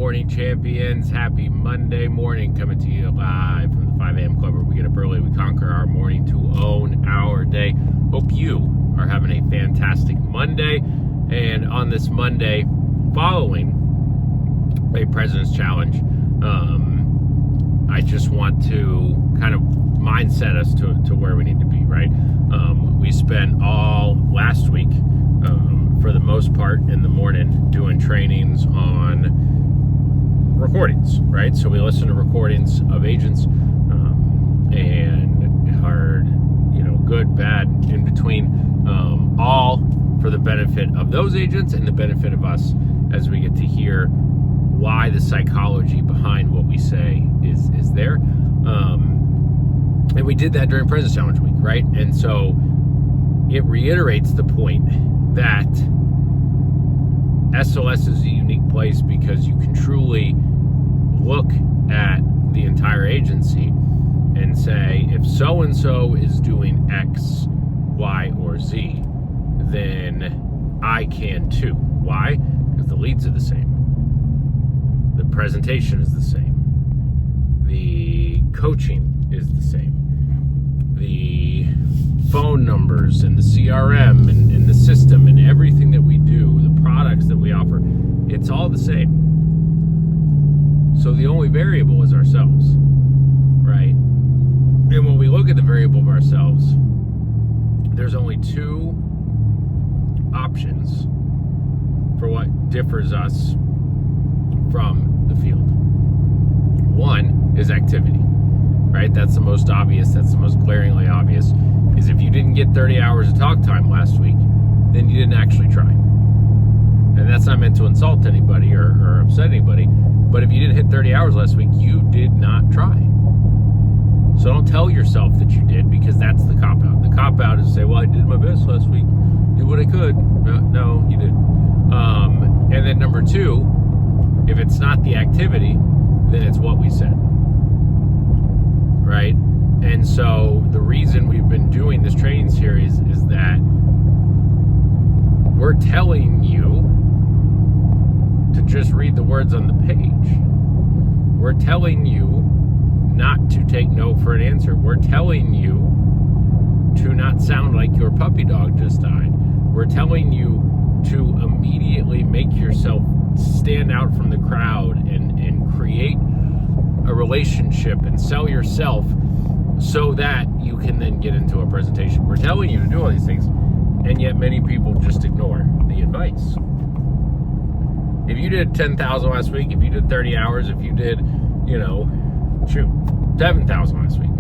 morning, champions. Happy Monday morning, coming to you live from the 5 a.m. club where we get up early, we conquer our morning to own our day. Hope you are having a fantastic Monday. And on this Monday, following a President's Challenge, I just want to kind of mindset us to where we need to be, right? We spent all last week, for the most part, in the morning doing trainings on recordings, right? So we listened to recordings of agents and heard, good, bad, in between, all for the benefit of those agents and the benefit of us as we get to hear why the psychology behind what we say is there. And we did that during President's Challenge Week, right? And so it reiterates the point that SLS is a unique place because you can truly look at the entire agency and say, if so-and-so is doing X, Y, or Z, then I can too. Why? Because the leads are the same. The presentation is the same. The coaching is the same. The phone numbers and the CRM and the system and everything that we do, the products that we offer, it's all the same. So the only variable is ourselves, right? And when we look at the variable of ourselves, there's only two options for what differs us from the field. One is activity, right? That's the most obvious, that's the most glaringly obvious, is if you didn't get 30 hours of talk time last week, then you didn't actually try. And that's not meant to insult anybody or upset anybody, but if you didn't hit 30 hours last week, you did not try. So don't tell yourself that you did, because that's the cop-out. The cop-out is to say, well, I did my best last week, did what I could. No, you didn't. And then number two, if it's not the activity, then it's what we said, right? And so the reason we've been doing this training series is that we're telling you to just read the words on the page. We're telling you not to take no for an answer. We're telling you to not sound like your puppy dog just died. We're telling you to immediately make yourself stand out from the crowd and create a relationship and sell yourself so that you can then get into a presentation. We're telling you to do all these things, and yet many people just ignore the advice. If you did 10,000 last week, if you did 30 hours, if you did, 7,000 last week,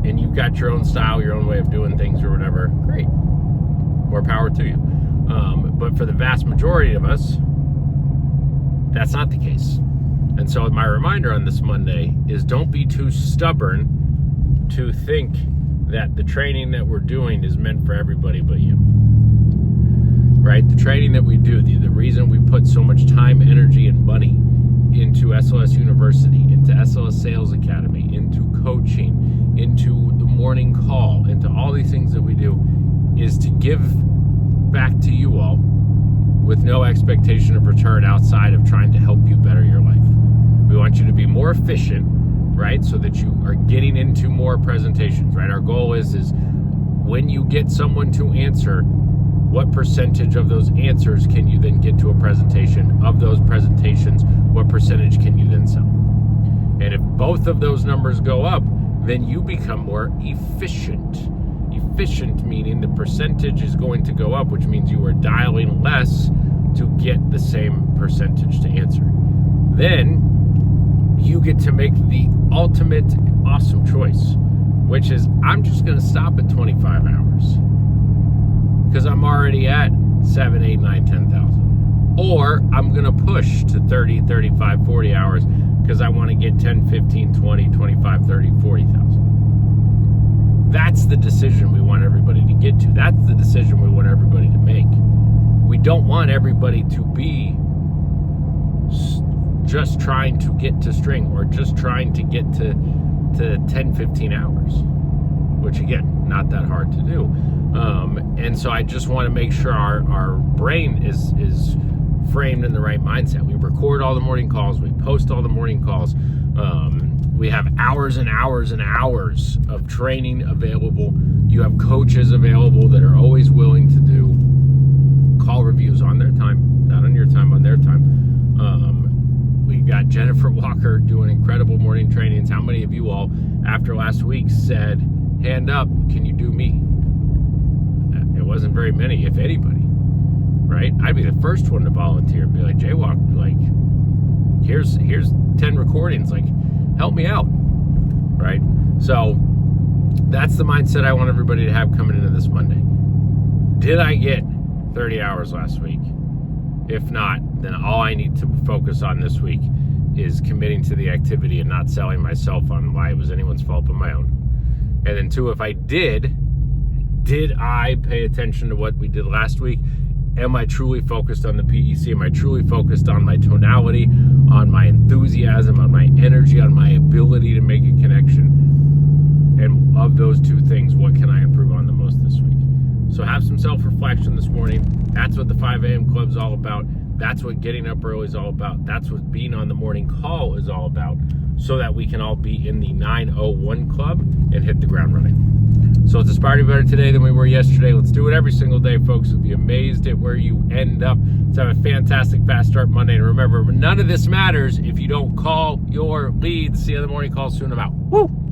and you've got your own style, your own way of doing things or whatever, great. More power to you. But for the vast majority of us, that's not the case. And so my reminder on this Monday is, don't be too stubborn to think that the training that we're doing is meant for everybody but you. Right? The training that we do, the reason we put so much time, energy, and money into SLS University, into SLS Sales Academy, into coaching, into the morning call, into all these things that we do, is to give back to you all with no expectation of return outside of trying to help you better your life. We want you to be more efficient, right? So that you are getting into more presentations, right? Our goal is when you get someone to answer, what percentage of those answers can you then get to a presentation? Of those presentations, what percentage can you then sell? And if both of those numbers go up, then you become more efficient. Efficient meaning the percentage is going to go up, which means you are dialing less to get the same percentage to answer. Then you get to make the ultimate awesome choice, which is, I'm just going to stop at 25 hours because I'm already at 7, 8, 9, 10,000. Or I'm going to push to 30, 35, 40 hours because I want to get 10, 15, 20, 25, 30, 40,000. That's the decision we want everybody to get to. That's the decision we want everybody to make. We don't want everybody to be just trying to get to string or just trying to get to 10, 15 hours, which again, not that hard to do. And so I just want to make sure our brain is framed in the right mindset. We record all the morning calls. We post all the morning calls. We have hours and hours and hours of training available. You have coaches available that are always willing to do call reviews on their time, not on your time, on their time. We got Jennifer Walker doing incredible morning trainings. How many of you all, after last week, said, hand up, can you do me? It wasn't very many, if anybody, right? I'd be the first one to volunteer and be like, Jaywalk, like, here's 10 recordings, like, help me out, right? So that's the mindset I want everybody to have coming into this Monday. Did I get 30 hours last week? If not, then all I need to focus on this week is committing to the activity and not selling myself on why it was anyone's fault but my own. And then two, if I did I pay attention to what we did last week? Am I truly focused on the PEC? Am I truly focused on my tonality, on my enthusiasm, on my energy, on my ability to make a connection? And of those two things, what can I improve on the most this week? So have some self-reflection this morning. That's what the 5 a.m. club is all about. That's what getting up early is all about. That's what being on the morning call is all about, so that we can all be in the 901 club and hit the ground running. So let's aspire to be better today than we were yesterday. Let's do it every single day, folks. You'll be amazed at where you end up. Let's have a fantastic Fast Start Monday. And remember, none of this matters if you don't call your leads. See you on the morning call soon. I'm out. Woo!